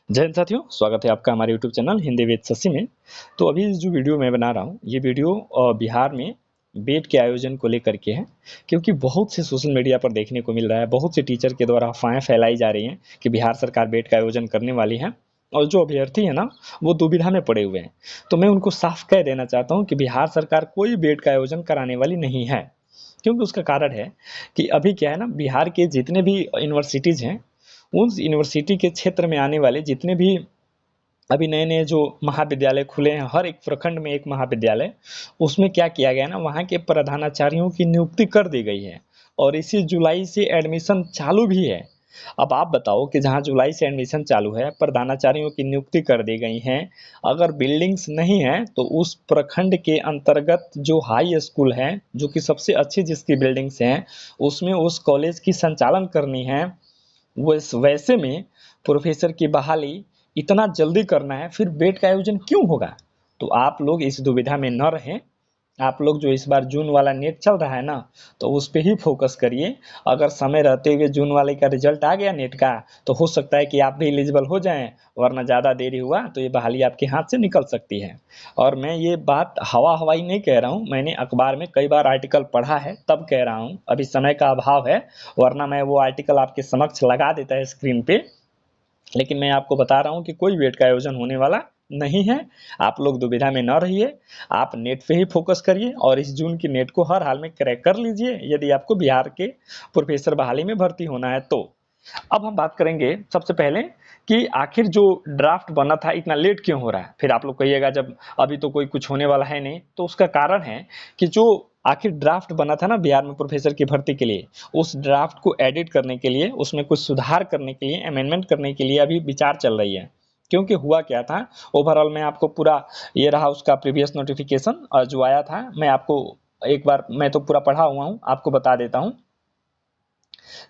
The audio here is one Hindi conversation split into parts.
जय हिंद साथियों, स्वागत है आपका हमारे YouTube channel Hindi with Shashi में। तो अभी जो वीडियो मैं बना रहा हूँ, ये वीडियो बिहार में बेट के आयोजन को लेकर के है, क्योंकि बहुत से सोशल मीडिया पर देखने को मिल रहा है, बहुत से टीचर के द्वारा अफवाहें फैलाई जा रही हैं कि बिहार सरकार बेट का आयोजन करने वाली है और जो अभ्यर्थी है ना, वो दुविधा में पड़े हुए हैं। तो मैं उनको साफ कह देना चाहता हूँ कि बिहार सरकार कोई बेट का आयोजन कराने वाली नहीं है, क्योंकि उसका कारण है कि अभी क्या है ना, बिहार के जितने भी यूनिवर्सिटीज़ हैं, उन यूनिवर्सिटी के क्षेत्र में आने वाले जितने भी अभी नए-नए जो महाविद्यालय खुले हैं, हर एक प्रखंड में एक महाविद्यालय, उसमें क्या किया गया ना, वहाँ के प्रधानाचार्यों की नियुक्ति कर दी गई है और इसी जुलाई से एडमिशन चालू भी है। अब आप बताओ कि जहाँ जुलाई से एडमिशन चालू है, प्रधानाचार्यों की नियुक्ति कर दी गई है, अगर बिल्डिंग्स नहीं है तो उस प्रखंड के अंतर्गत जो हाई स्कूल है, जो कि सबसे अच्छी जिसकी बिल्डिंग्स हैं, उसमें उस कॉलेज की संचालन करनी है। वैसे में प्रोफेसर की बहाली इतना जल्दी करना है, फिर बेट का आयोजन क्यों होगा? तो आप लोग इस दुविधा में न रहें। आप लोग जो इस बार जून वाला नेट चल रहा है ना, तो उस पे ही फोकस करिए। अगर समय रहते हुए जून वाले का रिजल्ट आ गया नेट का, तो हो सकता है कि आप भी एलिजिबल हो जाएं, वरना ज़्यादा देरी हुआ तो ये बहाली आपके हाथ से निकल सकती है। और मैं ये बात हवा हवाई नहीं कह रहा हूँ, मैंने अखबार में कई बार आर्टिकल पढ़ा है, तब कह रहा हूँ। अभी समय का अभाव है, वरना मैं वो आर्टिकल आपके समक्ष लगा देता है स्क्रीन पे। लेकिन मैं आपको बता रहा हूँ कि कोई वेट का आयोजन होने वाला नहीं है। आप लोग दुविधा में न रहिए, आप नेट पे ही फोकस करिए और इस जून की नेट को हर हाल में क्रैक कर लीजिए, यदि आपको बिहार के प्रोफेसर बहाली में भर्ती होना है तो। अब हम बात करेंगे सबसे पहले कि आखिर जो ड्राफ्ट बना था इतना लेट क्यों हो रहा है। फिर आप लोग कहिएगा जब अभी तो कोई कुछ होने वाला है नहीं, तो उसका कारण है कि जो आखिर ड्राफ्ट बना था ना बिहार में प्रोफेसर की भर्ती के लिए, उस ड्राफ्ट को एडिट करने के लिए, उसमें कुछ सुधार करने के लिए, अमेंडमेंट करने के लिए अभी विचार चल रही है। क्योंकि हुआ क्या था, ओवरऑल मैं आपको पूरा ये रहा उसका प्रीवियस नोटिफिकेशन जो आया था, मैं आपको एक बार, मैं तो पूरा पढ़ा हुआ हूँ, आपको बता देता हूँ।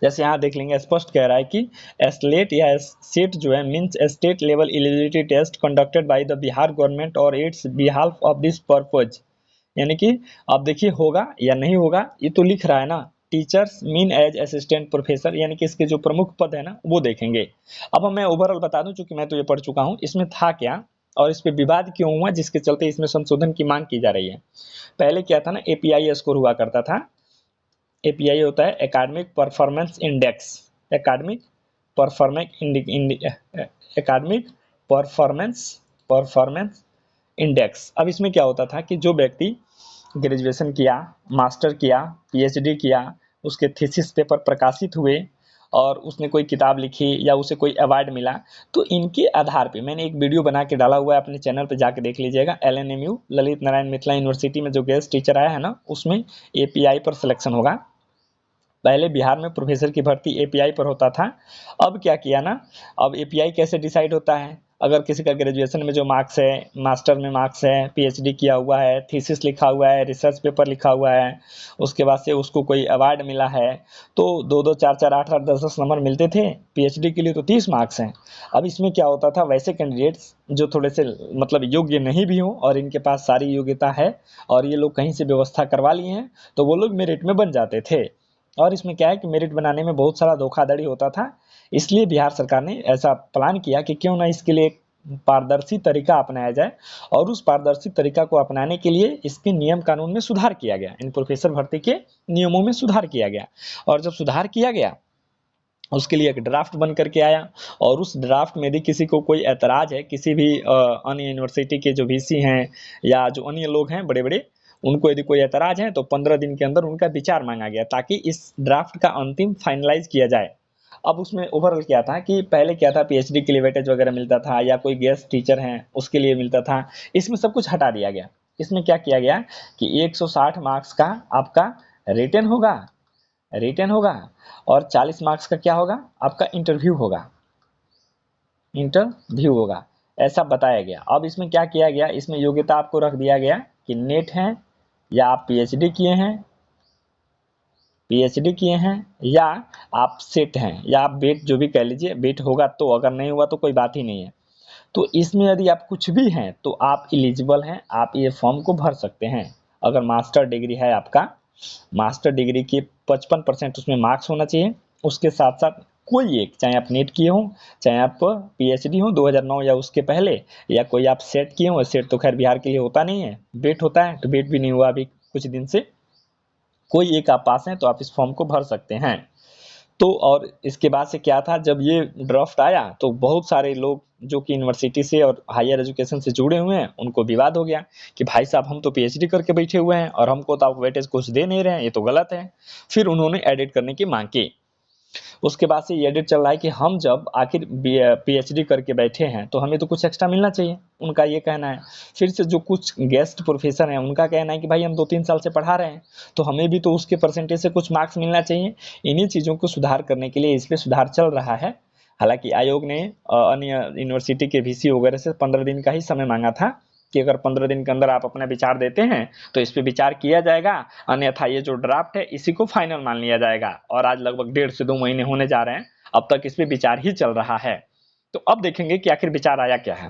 जैसे यहाँ देख लेंगे, स्पष्ट कह रहा है कि स्लेट या सेट जो है means state level eligibility test conducted by the Bihar government और its behalf of this purpose. यानी कि अब देखिए होगा या नहीं होगा, ये तो लिख रहा है ना। Teachers mean as assistant professor, यानी कि इसके जो प्रमुख पद है ना, वो देखेंगे। अब मैं ओवरऑल बता दूं, चूंकि मैं तो ये पढ़ चुका हूँ, इसमें था क्या और इस पे विवाद क्यों हुआ, जिसके चलते इसमें संशोधन की मांग की जा रही है। पहले क्या था ना, एपीआई स्कोर हुआ करता था। एपीआई होता है academic performance index. Academic performance academic performance performance index. अब इसमें क्या होता था कि जो व्यक्ति ग्रेजुएशन किया, मास्टर किया, पीएचडी किया, उसके थीसिस पेपर प्रकाशित हुए और उसने कोई किताब लिखी या उसे कोई अवार्ड मिला, तो इनके आधार पे मैंने एक वीडियो बना के डाला हुआ है, अपने चैनल पे जाके देख लीजिएगा। एलएनएमयू ललित नारायण मिथिला यूनिवर्सिटी में जो गेस्ट टीचर आया है ना, उसमें एपीआई पर सिलेक्शन होगा। पहले बिहार में प्रोफेसर की भर्ती एपीआई पर होता था। अब क्या किया ना, अब एपीआई कैसे डिसाइड होता है, अगर किसी का ग्रेजुएशन में जो मार्क्स है, मास्टर में मार्क्स है, पीएचडी किया हुआ है, थीसिस लिखा हुआ है, रिसर्च पेपर लिखा हुआ है, उसके बाद से उसको कोई अवार्ड मिला है, तो 2-2, 4-4, 8-8, 10-10 नंबर मिलते थे। पीएचडी के लिए तो 30 मार्क्स हैं। अब इसमें क्या होता था, वैसे कैंडिडेट्स जो थोड़े से मतलब योग्य नहीं भी हों और इनके पास सारी योग्यता है और ये लोग कहीं से व्यवस्था करवा लिए हैं, तो वो लोग मेरिट में बन जाते थे। और इसमें क्या है कि मेरिट बनाने में बहुत सारा धोखाधड़ी होता था। इसलिए बिहार सरकार ने ऐसा प्लान किया कि क्यों ना इसके लिए एक पारदर्शी तरीका अपनाया जाए, और उस पारदर्शी तरीका को अपनाने के लिए इसके नियम कानून में सुधार किया गया, इन प्रोफेसर भर्ती के नियमों में सुधार किया गया। और जब सुधार किया गया, उसके लिए एक ड्राफ्ट बन करके आया, और उस ड्राफ्ट में यदि किसी को कोई ऐतराज है, किसी भी अन्य यूनिवर्सिटी के जो वीसी हैं या जो अन्य लोग हैं बड़े बड़े, उनको यदि कोई ऐतराज है तो 15 दिन के अंदर उनका विचार मांगा गया, ताकि इस ड्राफ्ट का अंतिम फाइनलाइज किया जाए। अब उसमें ओवरऑल क्या था कि पहले क्या था, पीएचडी के लिए वेटेज वगैरह मिलता था, या कोई गेस्ट टीचर हैं उसके लिए मिलता था। इसमें सब कुछ हटा दिया गया। इसमें क्या किया गया कि 160 मार्क्स का आपका रिटन होगा, रिटन होगा, और 40 मार्क्स का क्या होगा, आपका इंटरव्यू होगा, इंटरव्यू होगा, ऐसा बताया गया। अब इसमें क्या किया गया, इसमें योग्यता आपको रख दिया गया कि नेट है, या आप पीएचडी किए हैं, पीएचडी किए हैं, या आप सेट हैं, या आप बेट जो भी कह लीजिए, बेट होगा तो, अगर नहीं हुआ तो कोई बात ही नहीं है। तो इसमें यदि आप कुछ भी हैं तो आप एलिजिबल हैं, आप ये फॉर्म को भर सकते हैं। अगर मास्टर डिग्री है आपका, मास्टर डिग्री के 55% उसमें मार्क्स होना चाहिए। उसके साथ साथ कोई एक, चाहे आप नीट किए हो, चाहे आप पीएचडी हो 2009 या उसके पहले, या कोई आप सेट किए हो। सेट तो खैर बिहार के लिए होता नहीं है, बेट होता है, तो बेट भी नहीं हुआ अभी कुछ दिन से। कोई एक आप पास हैं तो आप इस फॉर्म को भर सकते हैं। तो और इसके बाद से क्या था, जब ये ड्राफ्ट आया तो बहुत सारे लोग जो कि यूनिवर्सिटी से और हायर एजुकेशन से जुड़े हुए हैं उनको विवाद हो गया कि भाई साहब हम तो पीएचडी करके बैठे हुए हैं और हमको तो आप वेटेज कुछ दे नहीं रहे हैं, ये तो गलत है। फिर उन्होंने एडिट करने की मांग की। उसके बाद से ये एडिट चल रहा है कि हम जब आखिर पीएचडी करके बैठे हैं तो हमें तो कुछ एक्स्ट्रा मिलना चाहिए, उनका ये कहना है। फिर से जो कुछ गेस्ट प्रोफेसर हैं उनका कहना है कि भाई हम 2-3 साल से पढ़ा रहे हैं तो हमें भी तो उसके परसेंटेज से कुछ मार्क्स मिलना चाहिए। इन्हीं चीज़ों को सुधार करने के लिए इस पर सुधार चल रहा है। हालांकि आयोग ने अन्य यूनिवर्सिटी के वीसी वगैरह से 15 दिन का ही समय मांगा था कि अगर 15 दिन के अंदर आप अपना विचार देते हैं तो इस पे विचार किया जाएगा, अन्यथा ये जो ड्राफ्ट है इसी को फाइनल मान लिया जाएगा। और आज लगभग 1.5 से 2 महीने होने जा रहे हैं, अब तक इस पे विचार ही चल रहा है। तो अब देखेंगे कि आखिर विचार आया क्या है।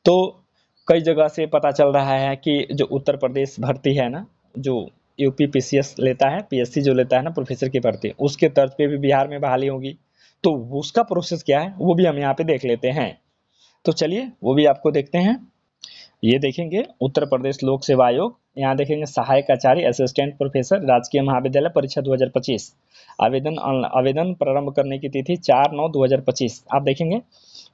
तो कई जगह से पता चल रहा है कि जो उत्तर प्रदेश भर्ती है ना, जो यूपी पीसीएस लेता है, पीएससी जो लेता है ना प्रोफेसर की भर्ती, उसके तर्ज पे भी बिहार में बहाली होगी। तो उसका प्रोसेस क्या है वो भी हम यहाँ पे देख लेते हैं। तो चलिए वो भी आपको देखते हैं। ये देखेंगे उत्तर प्रदेश लोक सेवा आयोग, यहाँ देखेंगे सहायक आचार्य असिस्टेंट प्रोफेसर राजकीय महाविद्यालय परीक्षा 2025। आवेदन प्रारंभ करने की तिथि 4/9/2025। आप देखेंगे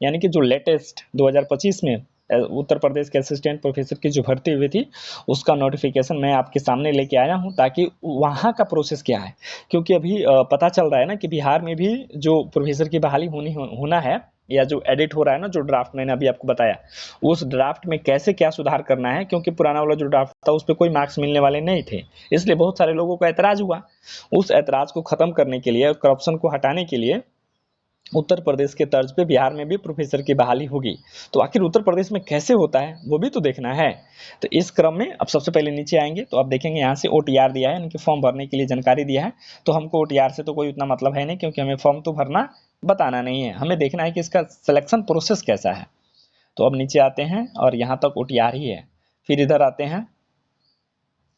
यानी कि जो लेटेस्ट 2025 में उत्तर प्रदेश के असिस्टेंट प्रोफेसर की जो भर्ती हुई थी उसका नोटिफिकेशन मैं आपके सामने लेके आया हूं, ताकि वहाँ का प्रोसेस क्या है। क्योंकि अभी पता चल रहा है ना कि बिहार में भी जो प्रोफेसर की बहाली होना है, या जो एडिट हो रहा है ना, जो ड्राफ्ट मैंने अभी आपको बताया, उस ड्राफ्ट में कैसे क्या सुधार करना है। क्योंकि पुराना वाला जो ड्राफ्ट था उस पर कोई मार्क्स मिलने वाले नहीं थे, इसलिए बहुत सारे लोगों को ऐतराज हुआ। उस ऐतराज को खत्म करने के लिए, करप्शन को हटाने के लिए उत्तर प्रदेश के तर्ज पे बिहार में भी प्रोफेसर की बहाली होगी। तो आखिर उत्तर प्रदेश में कैसे होता है वो भी तो देखना है। तो इस क्रम में अब सबसे पहले नीचे आएंगे तो आप देखेंगे यहाँ से ओटीआर दिया है, यानी कि फॉर्म भरने के लिए जानकारी दिया है। तो हमको ओटीआर से तो कोई उतना मतलब है नहीं, क्योंकि हमें फॉर्म तो भरना बताना नहीं है, हमें देखना है कि इसका सिलेक्शन प्रोसेस कैसा है। तो अब नीचे आते हैं और यहाँ तक ओटीआर ही है। फिर इधर आते हैं,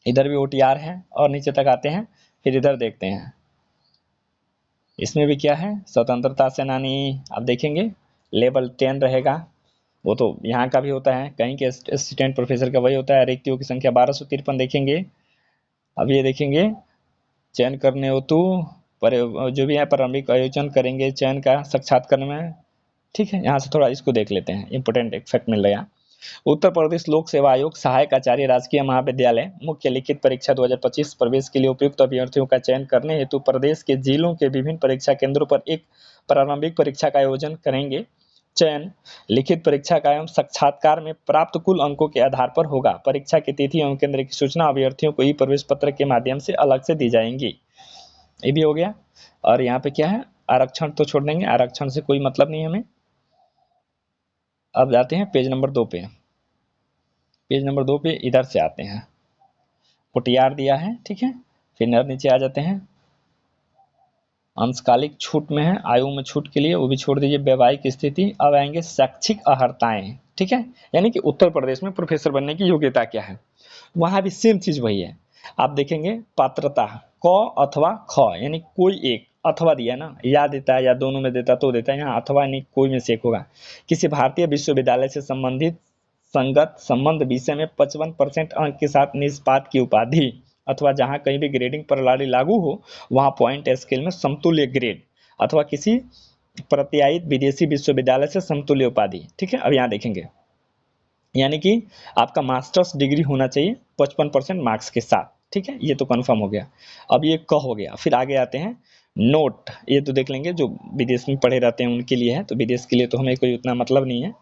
इधर भी ओटीआर है, और नीचे तक आते हैं। फिर इधर देखते हैं, इसमें भी क्या है, स्वतंत्रता सेनानी। आप देखेंगे लेवल 10 रहेगा, वो तो यहाँ का भी होता है, कहीं के असिस्टेंट प्रोफेसर का वही होता है। रिक्तियों की संख्या 1253 देखेंगे। अब ये देखेंगे चयन करने हेतु पर जो भी है प्रारंभिक आयोजन करेंगे चयन का साक्षात्कार में। ठीक है, यहाँ से थोड़ा इसको देख लेते हैं, इंपोर्टेंट एक फैक्ट मिल गया। उत्तर प्रदेश लोक सेवा आयोग सहायक आचार्य राजकीय महाविद्यालय मुख्य लिखित परीक्षा 2025 प्रवेश के लिए उपयुक्त अभ्यर्थियों का चयन करने हेतु प्रदेश के जिलों के विभिन्न परीक्षा केंद्रों पर एक प्रारंभिक परीक्षा का आयोजन करेंगे। चयन लिखित परीक्षा का एवं साक्षात्कार में प्राप्त कुल अंकों के आधार पर होगा। परीक्षा की तिथि एवं केंद्र की सूचना अभ्यर्थियों को ई प्रवेश पत्र के माध्यम से अलग से दी जाएंगी। ये भी हो गया। और यहाँ पे क्या है, आरक्षण तो छोड़ देंगे, आरक्षण से कोई मतलब नहीं हमें। अब जाते हैं पेज नंबर 2 पे। पेज नंबर 2 पे इधर से आते हैं, ओटीआर दिया है, ठीक है। फिर नीचे आ जाते हैं, अंशकालिक छूट में है, आयु में छूट के लिए वो भी छोड़ दीजिए, वैवाहिक स्थिति। अब आएंगे शैक्षिक अर्हताएं, ठीक है, यानी कि उत्तर प्रदेश में प्रोफेसर बनने की योग्यता क्या है। वहां भी सेम चीज वही है। आप देखेंगे पात्रता क अथवा ख, यानी कोई एक, अथवा दिया ना, या देता है या दोनों में देता तो देता है, यहाँ अथवा नहीं, कोई में से एक होगा। किसी भारतीय विश्वविद्यालय से संबंधित संगत संबंध विषय में 55% अंक के साथ निष्पात की उपाधि, अथवा जहां कहीं भी ग्रेडिंग प्रणाली लागू हो वहां पॉइंट स्केल में समतुल्य ग्रेड, अथवा किसी प्रत्यायित विदेशी विश्वविद्यालय से समतुल्य उपाधि। ठीक है, अब यहाँ देखेंगे यानी कि आपका मास्टर्स डिग्री होना चाहिए 55% मार्क्स के साथ। ठीक है, ये तो कंफर्म हो गया। अब ये क हो गया। फिर आगे आते हैं नोट, ये तो देख लेंगे जो विदेश में पढ़े रहते हैं उनके लिए है, तो विदेश के लिए तो हमें कोई उतना मतलब नहीं है।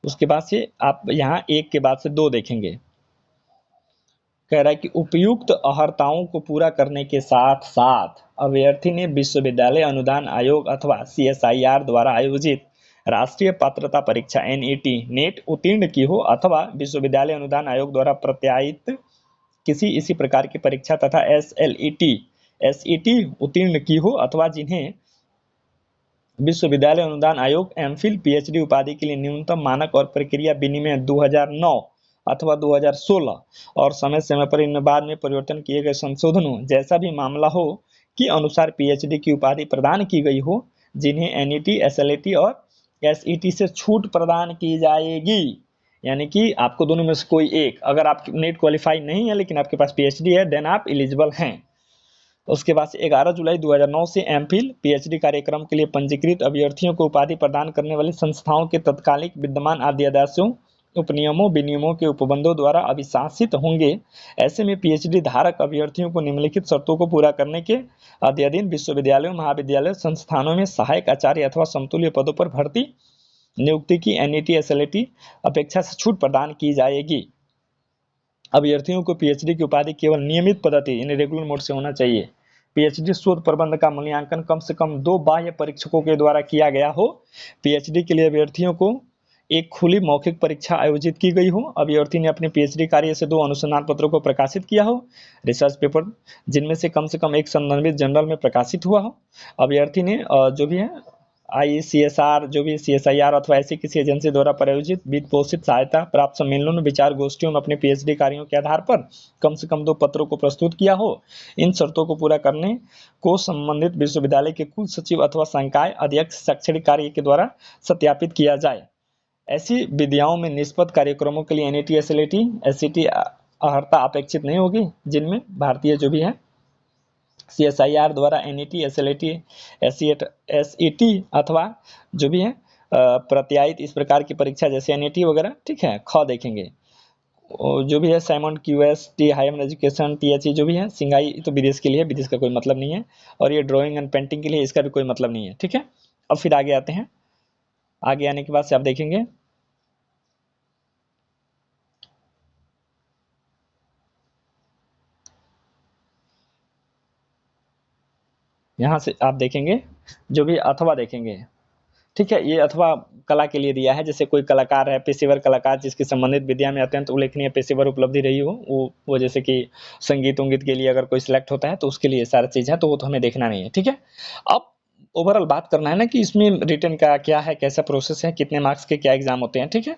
उसके बाद से आप यहाँ एक के बाद से 2 देखेंगे, कह रहा है कि उपयुक्त अर्हताओं को पूरा करने के साथ साथ अभ्यर्थी ने विश्वविद्यालय अनुदान आयोग अथवा CSIR द्वारा आयोजित राष्ट्रीय पात्रता परीक्षा NET उत्तीर्ण की हो, अथवा विश्वविद्यालय अनुदान आयोग द्वारा प्रत्यायित किसी इसी प्रकार की परीक्षा तथा SET उत्तीर्ण की हो, अथवा जिन्हें विश्वविद्यालय अनुदान आयोग MPhil PhD उपाधि के लिए न्यूनतम मानक और प्रक्रिया विनिमय 2009 अथवा 2016 और समय समय पर इनमें बाद में परिवर्तन किए गए संशोधनों जैसा भी मामला हो के अनुसार पीएचडी की उपाधि प्रदान की गई हो, जिन्हें एनईटी, एसएलईटी और एसईटी से छूट प्रदान की जाएगी। यानी कि आपको दोनों में से कोई एक, अगर आप नेट क्वालिफाई नहीं है लेकिन आपके पास पीएचडी है, देन आप एलिजिबल हैं। उसके बाद 11 जुलाई 2009 से एमफिल पीएचडी कार्यक्रम के लिए पंजीकृत अभ्यर्थियों को उपाधि प्रदान करने वाली संस्थाओं के तत्कालिक विद्यमान अध्यादेशों, उपनियमों, विनियमों के उपबंधों द्वारा अभिशासित होंगे। ऐसे में पीएचडी धारक अभ्यर्थियों को निम्नलिखित शर्तों को पूरा करने के अधीन विश्वविद्यालयों, महाविद्यालयों, संस्थानों में सहायक आचार्य अथवा समतुल्य पदों पर भर्ती नियुक्ति की एनईटी, एसएलईटी अपेक्षा से छूट प्रदान की जाएगी। अभ्यर्थियों को पीएचडी की उपाधि केवल नियमित पद्धति यानी रेगुलर मोड से होना चाहिए। पीएचडी शोध प्रबंध का मूल्यांकन कम से कम 2 बाह्य परीक्षकों के द्वारा किया गया हो। पीएचडी के लिए अभ्यर्थियों को एक खुली मौखिक परीक्षा आयोजित की गई हो। अभ्यर्थी ने अपने पीएचडी कार्य से 2 अनुसंधान पत्रों को प्रकाशित किया हो, रिसर्च पेपर, जिनमें से कम एक संदर्भित जर्नल में प्रकाशित हुआ हो। अभ्यर्थी ने जो भी है ICSR, जो भी CSIR अथवा ऐसी किसी एजेंसी द्वारा प्रायोजित वित्त पोषित सहायता प्राप्त सम्मेलनों, विचार गोष्ठियों में अपने पीएचडी कार्यों के आधार पर कम से कम 2 पत्रों को प्रस्तुत किया हो। इन शर्तों को पूरा करने को संबंधित विश्वविद्यालय के कुल सचिव अथवा संकाय अध्यक्ष शैक्षणिक कार्य के द्वारा सत्यापित किया जाए। ऐसी विद्याओं में निष्पत्त कार्यक्रमों के लिए एनईटी, एसएलईटी, एसईटी अर्हता अपेक्षित नहीं होगी, जिनमें भारतीय जो भी है CSIR द्वारा एनईटी, एसएलईटी, एसईटी अथवा जो भी है प्रत्यायित इस प्रकार की परीक्षा जैसे एनईटी वगैरह, ठीक है। ख देखेंगे जो भी है Simon QS, higher education, THE जो भी है, सिंगाई तो विदेश के लिए, विदेश का कोई मतलब नहीं है, और ये ड्राइंग एंड पेंटिंग के लिए इसका भी कोई मतलब नहीं है, ठीक है। अब फिर आगे आते हैं। आगे आने के बाद से आप देखेंगे यहाँ से आप देखेंगे जो भी अथवा देखेंगे, ठीक है। ये अथवा कला के लिए दिया है, जैसे कोई कलाकार है, पेशेवर कलाकार जिसकी संबंधित विद्या में अत्यंत उल्लेखनीय पेशेवर उपलब्धि रही हो, वो जैसे कि संगीत उंगीत के लिए अगर कोई सिलेक्ट होता है तो उसके लिए सारा चीज़ है, तो वो तो हमें देखना नहीं है, ठीक है। अब ओवरऑल बात करना है ना कि इसमें रिटर्न का क्या है, कैसा प्रोसेस है, कितने मार्क्स के क्या एग्जाम होते हैं, ठीक है,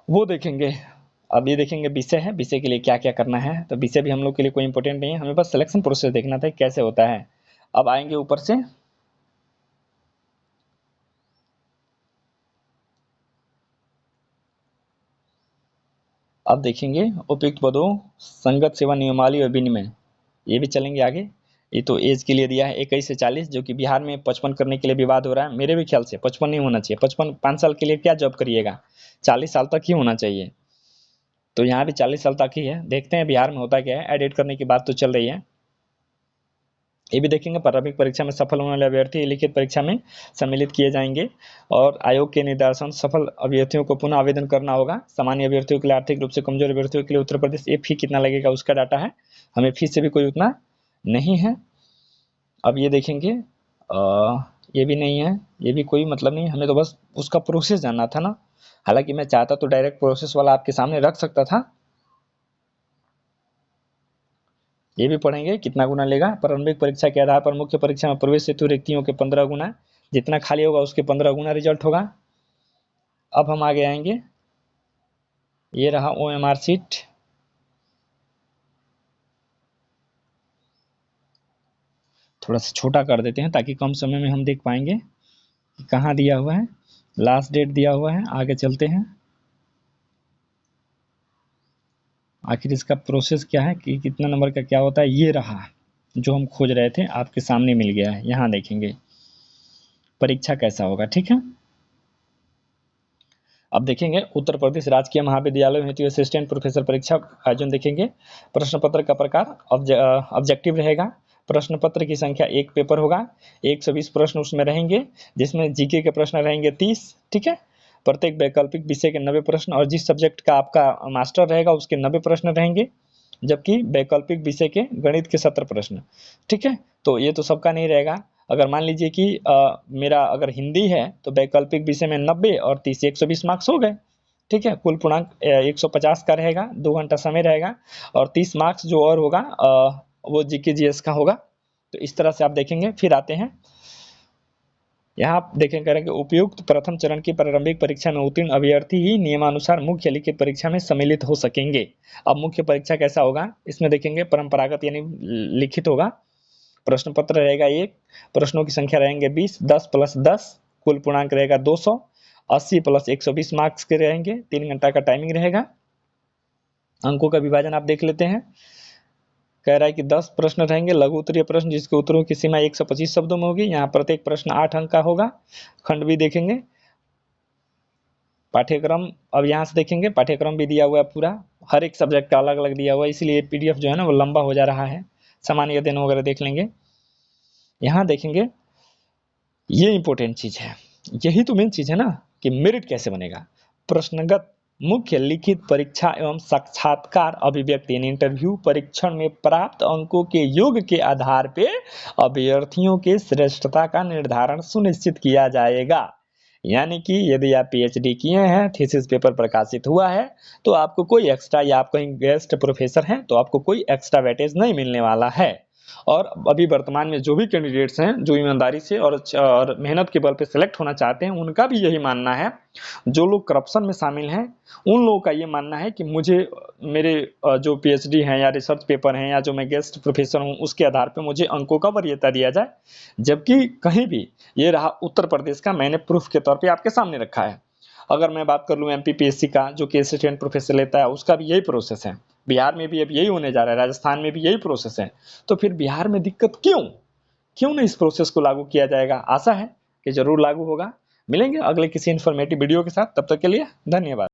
वो देखेंगे। अब ये देखेंगे विषय है, विषय के लिए क्या क्या करना है, तो विषय भी हम लोग के लिए कोई इंपॉर्टेंट नहीं है, हमें बस सिलेक्शन प्रोसेस देखना था कैसे होता है। अब आएंगे ऊपर से, अब देखेंगे उपयुक्त पदों, संगत सेवा नियमावली और विनिमय, ये भी चलेंगे आगे। ये तो एज के लिए दिया है 21 से 40, जो कि बिहार में 55 करने के लिए विवाद हो रहा है। मेरे भी ख्याल से 55 नहीं होना चाहिए, 55 5 साल के लिए क्या जॉब करिएगा, 40 साल तक ही होना चाहिए। तो यहाँ भी 40 साल तक ही है। देखते हैं बिहार में होता क्या है, एडिट करने की बात तो चल रही है। ये भी देखेंगे प्रारंभिक परीक्षा में सफल होने वाले अभ्यर्थी लिखित परीक्षा में सम्मिलित किए जाएंगे, और आयोग के निर्देशन सफल अभ्यर्थियों को पुनः आवेदन करना होगा। सामान्य अभ्यर्थियों के लिए, आर्थिक रूप से कमजोर अभ्यर्थियों के लिए उत्तर प्रदेश ये फी कितना लगेगा उसका डाटा है, हमें फीस से भी कोई उतना नहीं है। अब ये देखेंगे ये भी नहीं है, ये भी कोई मतलब नहीं, हमें तो बस उसका प्रोसेस जानना था ना। हालांकि मैं चाहता तो डायरेक्ट प्रोसेस वाला आपके सामने रख सकता था। ये भी पढ़ेंगे कितना गुना लेगा। प्रारंभिक परीक्षा के आधार पर मुख्य परीक्षा में प्रवेश हेतु रिक्तियों के 15 गुना, जितना खाली होगा उसके 15 गुना रिजल्ट होगा। अब हम आगे आएंगे, ये रहा OMR सीट। थोड़ा सा छोटा कर देते हैं ताकि कम समय में हम देख पाएंगे कि कहाँ दिया हुआ है, लास्ट डेट दिया हुआ है। आगे चलते हैं, आखिर इसका प्रोसेस क्या है कि कितना नंबर का क्या होता है। ये रहा जो हम खोज रहे थे, आपके सामने मिल गया है। यहाँ देखेंगे परीक्षा कैसा होगा, ठीक है। अब देखेंगे उत्तर प्रदेश राजकीय महाविद्यालय हेतु असिस्टेंट प्रोफेसर परीक्षा आयोजन देखेंगे। प्रश्न पत्र का प्रकार ऑब्जेक्टिव रहेगा। प्रश्न पत्र की संख्या 1 पेपर होगा, 120 प्रश्न उसमें रहेंगे, जिसमें जीके के प्रश्न रहेंगे 30, ठीक है। प्रत्येक वैकल्पिक विषय के 90 प्रश्न, और जिस सब्जेक्ट का आपका मास्टर रहेगा उसके 90 प्रश्न रहेंगे, जबकि वैकल्पिक विषय के गणित के 70 प्रश्न, ठीक है। तो ये तो सबका नहीं रहेगा। अगर मान लीजिए कि मेरा अगर हिंदी है तो वैकल्पिक विषय में 90 और 30, 120 मार्क्स हो गए, ठीक है। कुल पूर्णांक 150 का रहेगा, 2 घंटा समय रहेगा, और 30 मार्क्स जो और होगा वो जीके जीएस का होगा। तो इस तरह से आप देखेंगे। फिर आते हैं यहाँ आप देखें करेंगे उपयुक्त प्रथम चरण की प्रारंभिक परीक्षा में उत्तीर्ण अभ्यर्थी ही नियमानुसार मुख्य लिखित परीक्षा में सम्मिलित हो सकेंगे। अब मुख्य परीक्षा कैसा होगा इसमें देखेंगे, परंपरागत यानी लिखित होगा, प्रश्न पत्र रहेगा 1, प्रश्नों की संख्या रहेंगे 20, 10 + 10 कुल पूर्णांक रहेगा 200, 80 + 120 मार्क्स के रहेंगे, 3 घंटा का टाइमिंग रहेगा। अंकों का विभाजन आप देख लेते हैं। कह रहा है कि 10 प्रश्न रहेंगे, लघु उत्तरीय प्रश्न जिसके उत्तरों की सीमा 125 शब्दों में होगी। यहाँ प्रत्येक प्रश्न 8 अंक का होगा। खंड भी देखेंगे। पाठ्यक्रम अब यहाँ से देखेंगे, पाठ्यक्रम भी दिया हुआ है पूरा, हर एक सब्जेक्ट का अलग अलग दिया हुआ है, इसलिए PDF जो है ना वो लंबा हो जा रहा है। सामान्य अध्ययन वगैरह देख लेंगे। यहाँ देखेंगे, ये इंपॉर्टेंट चीज है, यही तो मेन चीज है ना कि मेरिट कैसे बनेगा। प्रश्नगत मुख्य लिखित परीक्षा एवं साक्षात्कार अभिव्यक्ति इंटरव्यू परीक्षण में प्राप्त अंकों के योग के आधार पर अभ्यर्थियों के श्रेष्ठता का निर्धारण सुनिश्चित किया जाएगा। यानी कि यदि आप PhD किए हैं, थीसिस पेपर प्रकाशित हुआ है, तो आपको कोई एक्स्ट्रा, या आप कहीं गेस्ट प्रोफेसर हैं तो आपको कोई एक्स्ट्रा वेटेज नहीं मिलने वाला है। और अभी वर्तमान में जो भी कैंडिडेट्स हैं जो ईमानदारी से और मेहनत के बल पे सिलेक्ट होना चाहते हैं, उनका भी यही मानना है। जो लोग करप्शन में शामिल हैं उन लोगों का ये मानना है कि मुझे मेरे जो PhD हैं या रिसर्च पेपर हैं या जो मैं गेस्ट प्रोफेसर हूँ उसके आधार पे मुझे अंकों का वरीयता दिया जाए। जबकि कहीं भी, ये रहा उत्तर प्रदेश का, मैंने प्रूफ के तौर पे आपके सामने रखा है। अगर मैं बात कर लूँ MPPSC का, जो कि असिस्टेंट प्रोफेसर लेता है, उसका भी यही प्रोसेस है। बिहार में भी अब यही होने जा रहा है, राजस्थान में भी यही प्रोसेस है। तो फिर बिहार में दिक्कत क्यों नहीं इस प्रोसेस को लागू किया जाएगा? आशा है कि जरूर लागू होगा। मिलेंगे अगले किसी इन्फॉर्मेटिव वीडियो के साथ, तब तक के लिए धन्यवाद।